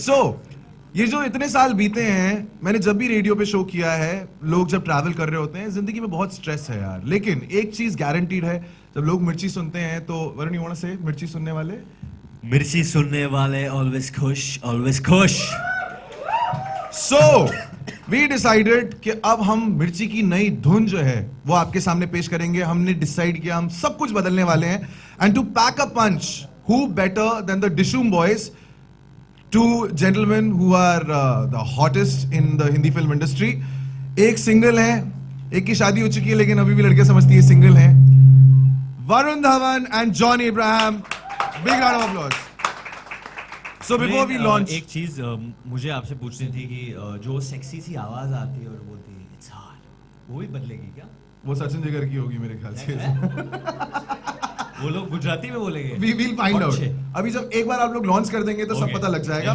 so ये जो इतने साल बीते हैं, मैंने जब भी रेडियो पे शो किया है, लोग जब ट्रैवल कर रहे होते हैं, जिंदगी में बहुत स्ट्रेस है यार, लेकिन एक चीज गारंटीड है, जब लोग मिर्ची सुनते हैं तो वरुण यू वांट टू से मिर्ची सुनने वाले ऑलवेज खुश. So we decided कि अब हम मिर्ची की नई धुन जो है वो आपके सामने पेश करेंगे. हमने डिसाइड किया हम सब कुछ बदलने वाले हैं. And to pack a punch, who better than the Dishoom boys? Two gentlemen who are the hottest in the Hindi film industry. एक सिंगल है, एक की शादी हो चुकी है लेकिन अभी भी लड़कियां समझती है सिंगल है. Varun Dhawan and John Abraham. Big round of applause. So before we launch, एक चीज मुझे आपसे पूछनी थी कि जो सेक्सी सी आवाज आती है और बोलती है इट्स हार्ड, वो भी बदलेगी क्या? वो सचिन जिगर की होगी मेरे ख्याल से. वो लोग गुजराती में बोलेंगे. We will find out. अभी जब एक बार आप लोग लॉन्च कर देंगे तो सब पता लग जाएगा.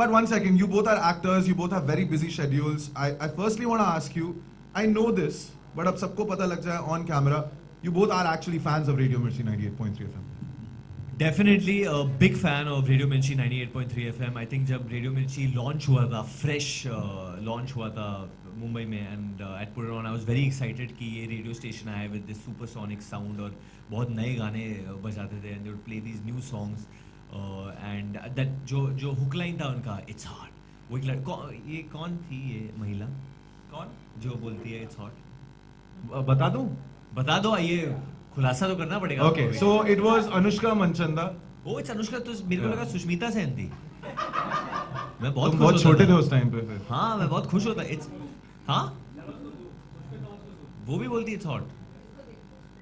But one second, you both are actors, you both have very busy schedules. I firstly want to ask you, I know this, but अब सबको पता लग जाए on camera, you both are actually fans of Radio Mirchi 98.3 FM. Definitely a big fan of Radio Mirchi 98.3 FM. I think जब Radio Mirchi launch हुआ था, fresh launch हुआ था मुंबई में, and at Put It On I was very excited कि ये radio station आया with this supersonic sound और बहुत नए गाने बजाते थे, and they would play these new songs and that जो hook line था उनका it's hard, वो ये कौन थी ये महिला, कौन जो बोलती है it's hot? बता दो ये खुलासा तो करना पड़ेगा. Okay, so it was Anushka Manchanda. Oh, it's Anushka. तो मेरे को लगा सुष्मिता सेन थी. मैं बहुत छोटे थे उस टाइम पे फिर. हाँ, मैं बहुत खुश होता. It's हाँ, वो भी बोलती है it's hot.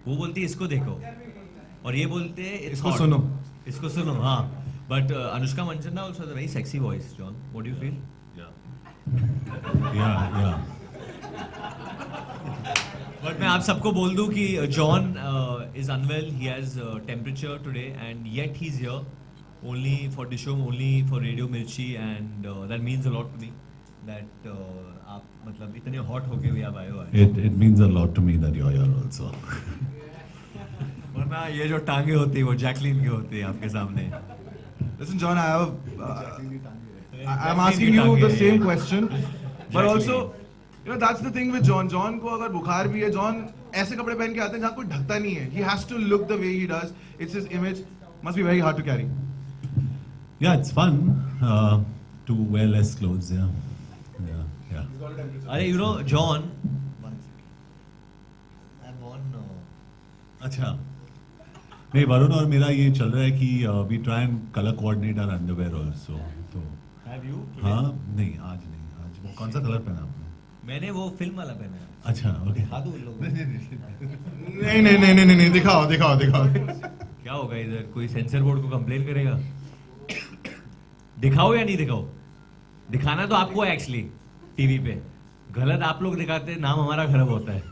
वो बोलती है इसको देखो, और ये बोलते हैं इसको सुनो. हाँ, but Anushka Manchanda also has a very sexy voice. John, what do you feel? Yeah. But मैं आप सबको बोल दूं कि John is unwell. He has temperature today, and yet he's here only for Dishoom, only for Radio Mirchi, and that means a lot to me. That आप मतलब इतने hot होके भी आप आए हो. It means a lot to me that you're here also. वरना ये जो टांगे होती है वो जैकलीन की होती है आपके सामने. Listen, John, I'm asking you the same question, but also. You know, that's the thing with John. John को अगर बुखार भी है, John ऐसे कपड़े पहन के आते हैं जहाँ कोई ढकता नहीं है. He has to look the way he does. It's his image. Must be very hard to carry. Yeah, it's fun to wear less clothes. Yeah. अरे you know John, I'm on. अच्छा. नहीं, वरुण और मेरा ये चल रहा है कि we try and color coordinate our underwear also. तो. Have you? हाँ, नहीं आज नहीं. आज वो कौन सा कलर पहना आपने? मैंने वो फिल्म वाला पहना है. अच्छा, ओके. दिखा दो लोगों को. नहीं, दिखाओ. क्या होगा इधर, कोई सेंसर बोर्ड को कंप्लेन करेगा? दिखाओ या नहीं दिखाओ? दिखाना तो आपको है एक्चुअली टीवी पे. गलत आप लोग दिखाते हैं, नाम हमारा खराब होता है.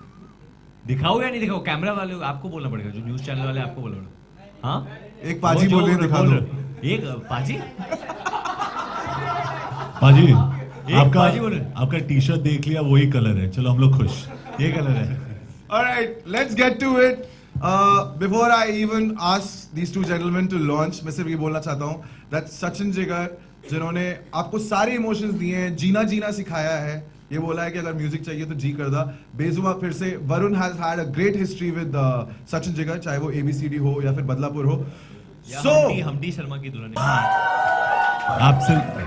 दिखाओ या नहीं दिखाओ? कैमरा वाले आपको बोलना पड़ेगा, जो न्यूज चैनल वाले आपको बोलना पड़ेगा. हाँ, एक पाजी बोल रहे दिखा दो. एक पाजी आपका टी शर्ट देख लिया, वही कलर है. चलो हम लोग खुश, ये कलर है. Alright, let's get to it. Before I even ask these two gentlemen to launch, मैं सिर्फ ये बोलना चाहता हूँ that सचिन जिगर, जिन्होंने आपको सारे इमोशंस दिए हैं, जीना सिखाया है, ये बोला है कि अगर म्यूजिक चाहिए तो जी कर दा. बेजुबा फिर से Varun has had a great history with Sachin Jigar, चाहे वो ABCD हो या फिर बदलापुर हो. So हमडी शर्मा की दुल्हन. Absolutely.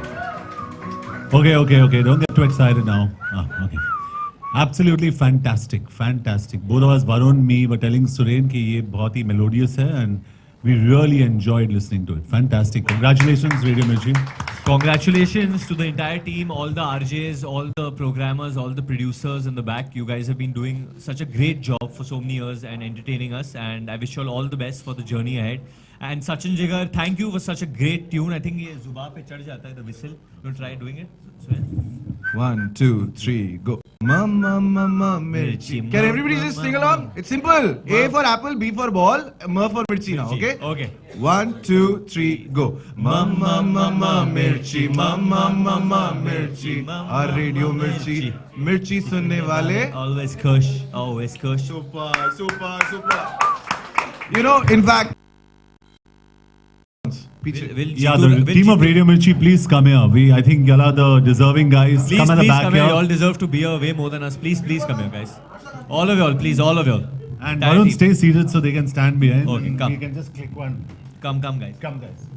Okay. Don't get too excited now. Okay. Absolutely fantastic. Both of us, Varun, me, were telling Suren कि ये बहुत ही melodious है, and we really enjoyed listening to it. Fantastic. Congratulations, Radio Mirchi. Congratulations to the entire team, all the RJs, all the programmers, all the producers in the back. You guys have been doing such a great job for so many years and entertaining us, and I wish you all the best for the journey ahead. And Sachin Jigar, thank you for such a great tune. I think ये जुबां पे चढ़ जाता है, the whistle. You try doing it? 1, 2, 3, go. Mama mirchi. Can everybody just sing along? It's simple. A for apple, B for ball, M for mirchi now. Okay. 1, 2, 3, go. Mama mirchi, mama mirchi. Our Radio Mirchi. Mirchi सुनने वाले. Always kush. Super. You know, in fact, पीछे Yeah, the team of Radio Mirchi, please come here. I think y'all are the deserving guys. Please, Come at the please back come here. here. You all deserve to be here way more than us. Please, please come here, guys. All of y'all, please, all of y'all. And Entire Varun, team. stay seated so they can stand behind. Okay, And come. We can just click one. Come, guys. Come, guys.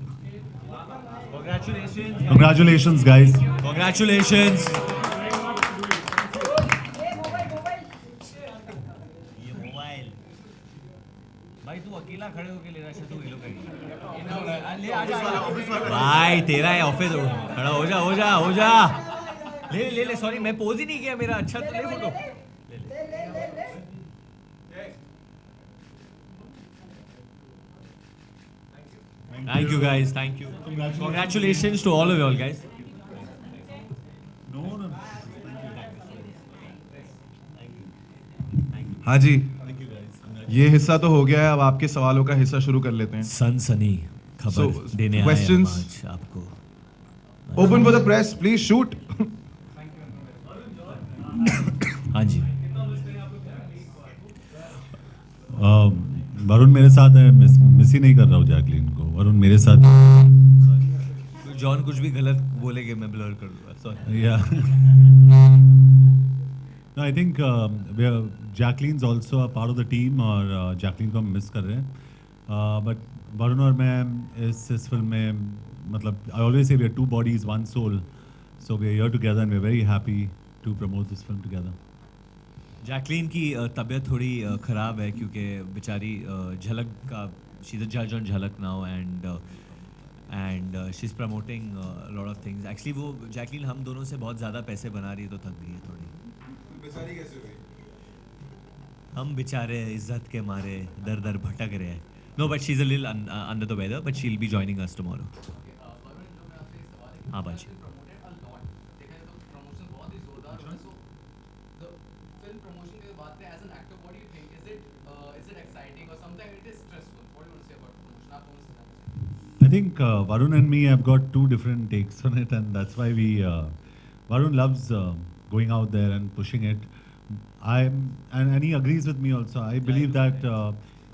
Congratulations. Congratulations, guys. Congratulations. ये mobile भाई तू अकेला खड़े होके ले रहा है तू ये लोग ले आ भाई तेरा है ऑफिस खड़ा हो जा ले सॉरी मैं पोज ही नहीं किया मेरा अच्छा तो ले photo Thank you guys, thank you. Congratulations to all of y'all guys. No. हाँ जी, ये हिस्सा तो हो गया है, अब आपके सवालों का हिस्सा शुरू कर लेते हैं. सनसनी खबर So, देने आए questions? हम आज आपको. Open for the press, please shoot. हाँ जी. वरुण मेरे साथ है, मिस ही नहीं कर रहा हूँ जैकलीन को. वरुण मेरे साथ. जॉन कुछ भी गलत बोलेगे मैं ब्लर कर दूंगा. Sorry. Yeah. No, I think Jacqueline's also a part of the team और Jacqueline को हम मिस कर रहे हैं. But वरुण और मैं इस फिल्म में मतलब I always say we are two bodies, one soul. So we are here together and we are very happy to promote this film together. Jacqueline की तबीयत थोड़ी ख़राब है क्योंकि बेचारी झलक का शी इज़ अ जज ऑन झलक now and she is promoting lot of things. Actually वो जैकलीन हम दोनों से बहुत ज़्यादा पैसे बना रही है तो थक गई है थोड़ी. बेचारी कैसे हुई? हम बेचारे इज्जत के मारे दर दर भटक रहे हैं. No but she is a little under the weather but she will be joining us tomorrow. हाँ बाजी. I think Varun and me have got two different takes on it, and that's why Varun loves going out there and pushing it. And he agrees with me also. I believe that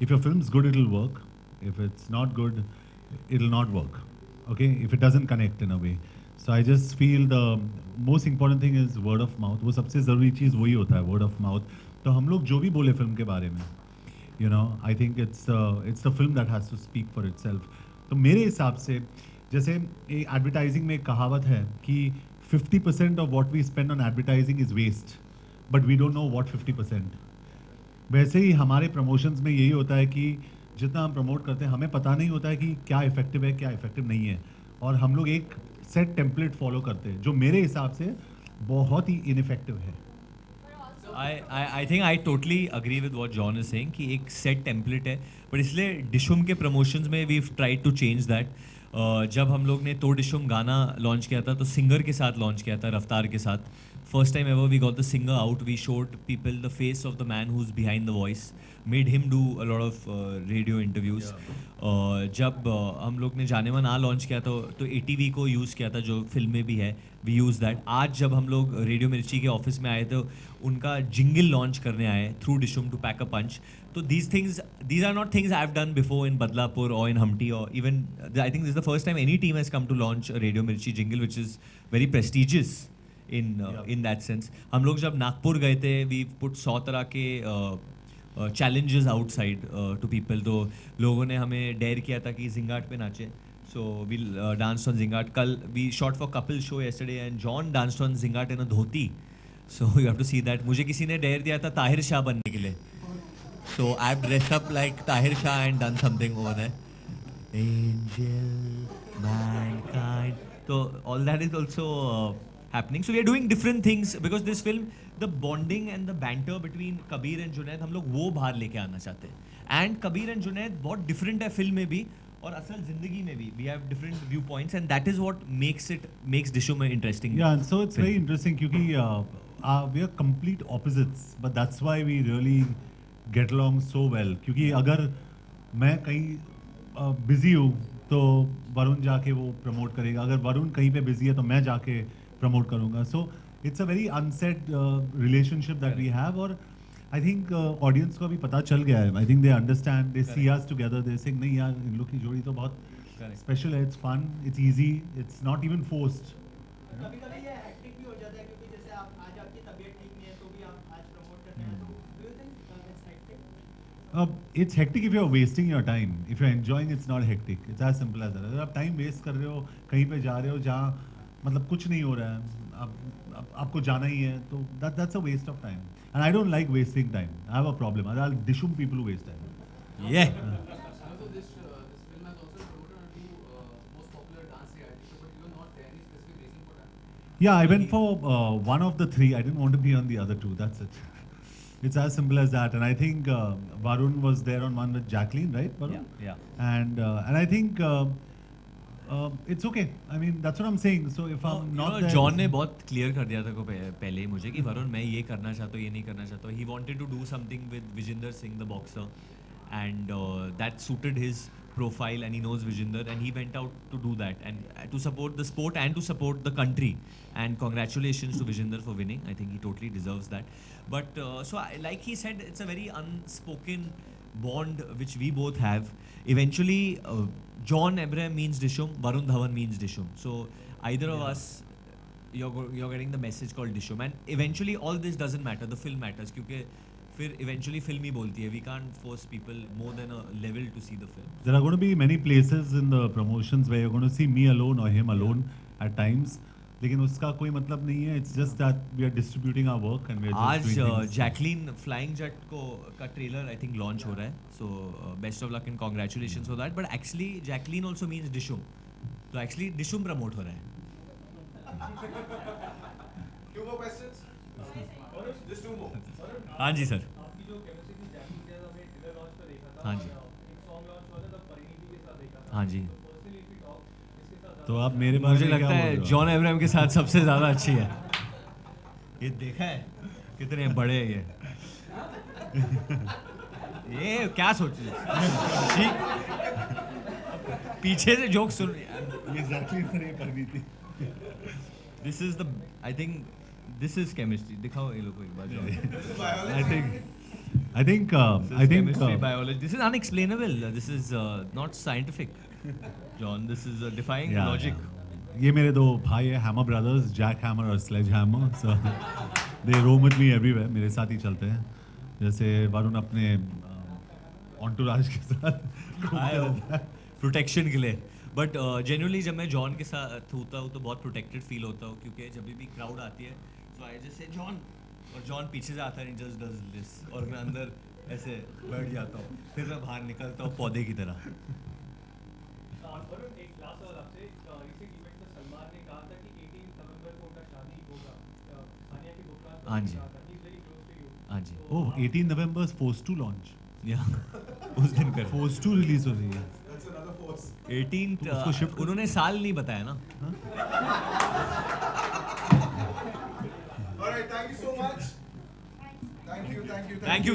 if your film's good, it'll work. If it's not good, it'll not work. Okay, if it doesn't connect in a way. So I just feel the most important thing is word of mouth. वो सबसे ज़रूरी चीज़ वही होता है, word of mouth. तो हम लोग जो भी बोले फिल्म के बारे में, you know, I think it's the film that has to speak for itself. तो मेरे हिसाब से जैसे एडवर्टाइजिंग में एक कहावत है कि 50% of what we spend on advertising is waste, but we don't know what 50%. वैसे ही हमारे प्रमोशंस में यही होता है कि जितना हम प्रमोट करते हैं हमें पता नहीं होता है कि क्या इफेक्टिव है क्या इफेक्टिव नहीं है, और हम लोग एक सेट टेम्पलेट फॉलो करते हैं जो मेरे हिसाब से बहुत ही इनइफेक्टिव है. I think I totally agree with what John is saying कि एक सेट टेम्पलेट है, पर इसलिए डिशुम के प्रमोशंस में we tried to change that. जब हम लोग ने तो डिशुम गाना लॉन्च किया था तो सिंगर के साथ लॉन्च किया था, रफ्तार के साथ. First time ever we got the singer out, we showed people the face of the man who is behind the voice, made him do a lot of radio interviews. जब हम लोग ने जाने मन आ लॉन्च किया तो ATV को use किया था जो फिल्म में भी है, वी यूज़ दैट. आज जब हम लोग रेडियो मिर्ची के ऑफिस में आए तो उनका जिंगल लॉन्च करने आए थ्रू डिशुम टू पैक अ पंच. तो these are not things I've done before in Badlapur or in Humpty, or even I think this is the first time any team has come to launch a Radio Mirchi jingle, which is very prestigious in that sense. हम लोग जब नागपुर गए थे, we put 100 तरह के challenges outside to people. तो लोगों ने हमें डेयर किया था कि जिंगाट पे नाचे. So we'll dance on Zingat. कल we shot for couple show yesterday and John danced on Zingat in a dhoti. So you have to see that. मुझे किसी ने डेयर दिया था ताहिर शाह बनने के लिए. So I've dressed up like Tahir Shah and done something over there. Angel, mankind. So all that is also happening. So we are doing different things because this film, the bonding and the banter between Kabir and Junaid, हम लोग वो बाहर लेके आना चाहते हैं. And Kabir and Junaid बहुत different है फिल्म में भी और असल जिंदगी में भी. We have different viewpoints and that is what makes Dishum interesting. Yeah, and so it's very interesting क्योंकि we are complete opposites, but that's why we really get along so well. क्योंकि अगर मैं कहीं बिजी हूँ तो वरुण जाके वो promote करेगा, अगर वरुण कहीं पे बिजी है तो मैं जाके प्रमोट करूँगा. So it's a very unset relationship that we have, और आई थिंक ऑडियंस को अभी पता चल गया है. I think they understand, they see us together, they saying नहीं यार इन लोग की जोड़ी तो बहुत Correct. special है, it's fun, it's easy, it's not even forced. कभी कभी ये हेक्टिक भी हो जाता है क्योंकि जैसे आप आज आपकी तबीयत ठीक नहीं है तो भी आप आज प्रमोट करते हैं तो do you think it's hectic? It's hectic if you're wasting your time. If you're enjoying, it's not hectic. It's as simple as that. अगर आप time waste कर रहे हो, कहीं पे जा रहे हो जहाँ मतलब कुछ नहीं हो रहा है, आपको जाना ही है, तो that's a waste of time. And I don't like wasting time. I have a problem. I'll dishum people who waste time. Yeah. Also, this film has also promoted on two most popular dance reality show, but you were not there. Any specific reason for that? Yeah, I went for one of the three. I didn't want to be on the other two. That's it. It's as simple as that. And I think Varun was there on one with Jacqueline, right? Varun? Yeah. And I think it's okay. I mean, that's what I'm saying. So if I'm not there, John ने बहुत clear कर दिया था को पहले ही मुझे कि वरुण मैं ये करना चाहता हूँ ये नहीं करना चाहता हूँ. He wanted to do something with Vijinder Singh the boxer and that suited his profile and he knows Vijinder and he went out to do that and to support the sport and to support the country and congratulations to Vijinder for winning. I think he totally deserves that. But like he said, it's a very unspoken bond which we both have. Eventually, John Abraham means Dishum, Varun Dhawan means Dishum. So either of us, you're getting the message called Dishum. And eventually, all this doesn't matter. The film matters क्योंकि फिर eventually film ही बोलती है. We can't force people more than a level to see the film. there are going to be many places in the promotions where you're going to see me alone or him alone at times. लेकिन उसका कोई मतलब नहीं है. It's just that we are distributing our work and we are just आज doing things. Jacqueline flying Jatt का trailer I think launch हो रहा है. So best of luck and congratulations for that. But actually Jacqueline also means Dishoom. तो actually डिशुम promote हो रहा है. Two more questions? Just two more. हाँ जी सर. आपकी जो केमिस्ट्री थी जैकलीन के साथ हमने ट्रेलर लॉन्च पे देखा था. हाँ जी. एक सॉन्ग लॉन्च हुआ था तब परिणीति के साथ देखा था. हाँ जी. तो पर्सनली इफ वी टॉक इसके साथ तो आप मेरे बारे मुझे में क्या लगता बोल है रहे हो? जॉन एब्राहम के साथ सबसे ज़्यादा अच्छी है. ये देखा है कितने बड़े हैं ये क्या सोच रहे पीछे से जोक सुन. Exactly मैंने पढ़ी थी. This is the I think this is chemistry. दिखाओ ये लोगों को एक बार. I think Chemistry, biology. This is unexplainable. This is not scientific. John, this is defying Yeah, logic. yeah. ये मेरे दो भाई है, हैमर ब्रदर्स, जैक हैमर और Sledge Hammer. So they roam with me everywhere. मेरे साथ ही चलते हैं. जैसे वरुण अपने ऑन्टुराज के साथ प्रोटेक्शन के लिए. बट जेन्युइनली जब मैं जॉन के साथ होता हूँ तो बहुत प्रोटेक्टेड फील होता हूँ क्योंकि जब भी क्राउड आती है तो आई जस्ट से जॉन और जॉन पीछे से आता है जस्ट डज दिस और मैं अंदर ऐसे बैठ जाता हूँ. फिर मैं बाहर निकलता हूँ पौधे की तरह. वरुण एक लास्ट सवाल आपसे. रिसेंट इवेंट में सलमान ने कहा था कि 18 नवंबर को उनका शादी होगा. सानिया के बुकरा हाँ जी. He is very close to you. हाँ जी. Oh 18 November Force two launch. या उस दिन कर फोर्स टू रिलीज हो रही है. That's another force. 18 तो उसको shift कर- उन्होंने साल नहीं बताया ना. All right, thank you so much. Thank you. Thank you.